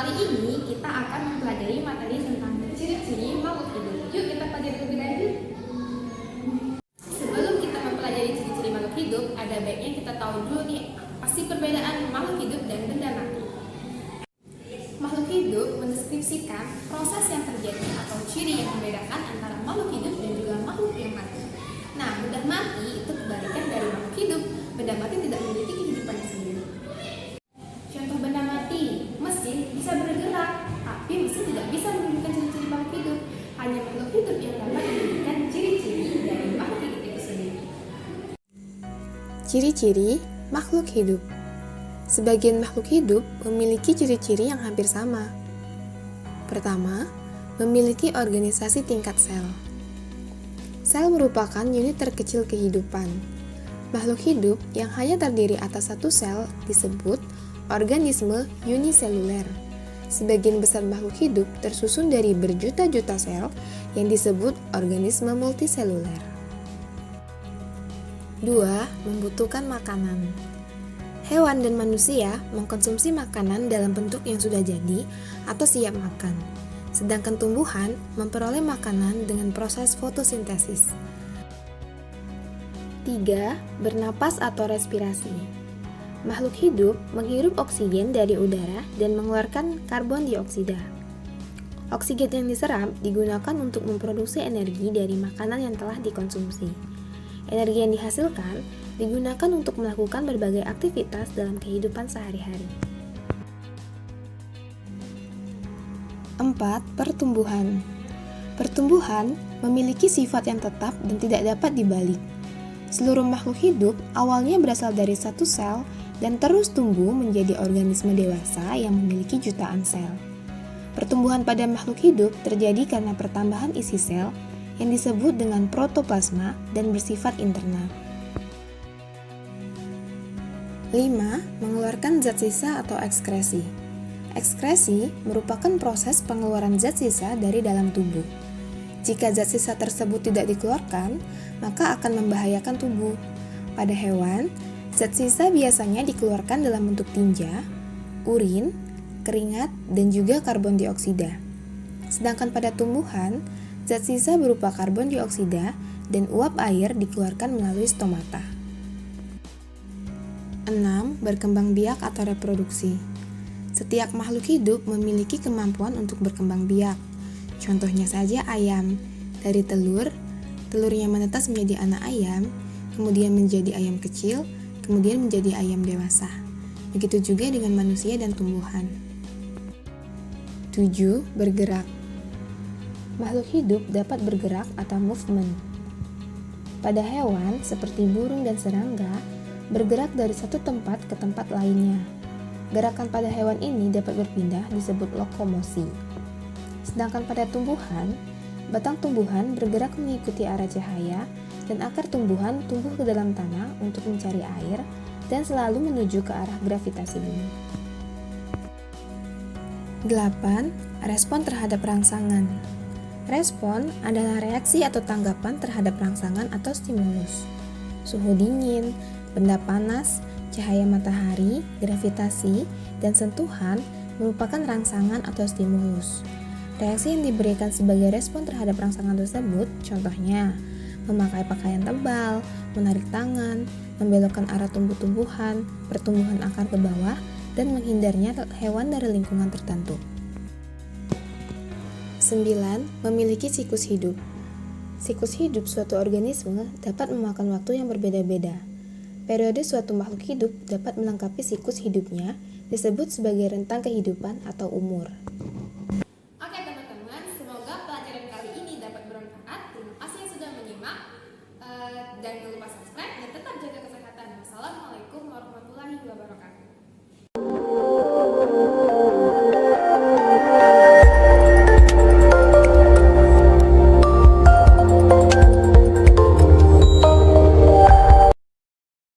Kali ini kita akan mempelajari materi tentang ciri-ciri makhluk hidup. Yuk kita pelajari lebih lanjut. Sebelum kita mempelajari ciri-ciri makhluk hidup, ada baiknya kita tahu dulu nih apa sih perbedaan makhluk hidup dan benda mati. Makhluk hidup mendeskripsikan proses yang terjadi atau ciri yang membedakan antara makhluk hidup dan juga makhluk yang mati. Nah, benda mati itu kebalikan dari makhluk hidup. Benda mati tidak memiliki kehidupannya sendiri. Contoh benda mati, mesin bisa bergerak, tapi mesin tidak bisa menunjukkan ciri-ciri makhluk hidup. Hanya makhluk hidup yang dapat menunjukkan ciri-ciri dari makhluk hidup itu sendiri. Ciri-ciri makhluk hidup. Sebagian makhluk hidup memiliki ciri-ciri yang hampir sama. Pertama, memiliki organisasi tingkat sel. Sel merupakan unit terkecil kehidupan. Makhluk hidup yang hanya terdiri atas satu sel disebut organisme uniseluler. Sebagian besar makhluk hidup tersusun dari berjuta-juta sel yang disebut organisme multiseluler. 2. Membutuhkan makanan. Hewan dan manusia mengkonsumsi makanan dalam bentuk yang sudah jadi atau siap makan. Sedangkan tumbuhan memperoleh makanan dengan proses fotosintesis. 3. Bernapas atau respirasi. Makhluk hidup menghirup oksigen dari udara dan mengeluarkan karbon dioksida. Oksigen yang diserap digunakan untuk memproduksi energi dari makanan yang telah dikonsumsi. Energi yang dihasilkan digunakan untuk melakukan berbagai aktivitas dalam kehidupan sehari-hari. 4. Pertumbuhan. Pertumbuhan memiliki sifat yang tetap dan tidak dapat dibalik. Seluruh makhluk hidup awalnya berasal dari satu sel dan terus tumbuh menjadi organisme dewasa yang memiliki jutaan sel. Pertumbuhan pada makhluk hidup terjadi karena pertambahan isi sel yang disebut dengan protoplasma dan bersifat internal. 5. Mengeluarkan zat sisa atau ekskresi. Ekskresi merupakan proses pengeluaran zat sisa dari dalam tubuh. Jika zat sisa tersebut tidak dikeluarkan, maka akan membahayakan tubuh. Pada hewan, zat sisa biasanya dikeluarkan dalam bentuk tinja, urin, keringat, dan juga karbon dioksida. Sedangkan pada tumbuhan, zat sisa berupa karbon dioksida dan uap air dikeluarkan melalui stomata. 6. Berkembang biak atau reproduksi. Setiap makhluk hidup memiliki kemampuan untuk berkembang biak. Contohnya saja ayam. Dari telur, telurnya menetas menjadi anak ayam, kemudian menjadi ayam kecil, kemudian menjadi ayam dewasa. Begitu juga dengan manusia dan tumbuhan. 7. Bergerak. Makhluk hidup dapat bergerak atau movement. Pada hewan seperti burung dan serangga, bergerak dari satu tempat ke tempat lainnya. Gerakan pada hewan ini dapat berpindah disebut lokomosi. Sedangkan pada tumbuhan, batang tumbuhan bergerak mengikuti arah cahaya dan akar tumbuhan tumbuh ke dalam tanah untuk mencari air dan selalu menuju ke arah gravitasi bumi. 8. Respon terhadap rangsangan. Respon adalah reaksi atau tanggapan terhadap rangsangan atau stimulus. Suhu dingin, benda panas, cahaya matahari, gravitasi, dan sentuhan merupakan rangsangan atau stimulus. Reaksi yang diberikan sebagai respon terhadap rangsangan tersebut, contohnya memakai pakaian tebal, menarik tangan, membelokkan arah tumbuh-tumbuhan, pertumbuhan akar ke bawah, dan menghindarnya hewan dari lingkungan tertentu. 9. Memiliki siklus hidup. Siklus hidup suatu organisme dapat memakan waktu yang berbeda-beda. Periode suatu makhluk hidup dapat melengkapi siklus hidupnya disebut sebagai rentang kehidupan atau umur.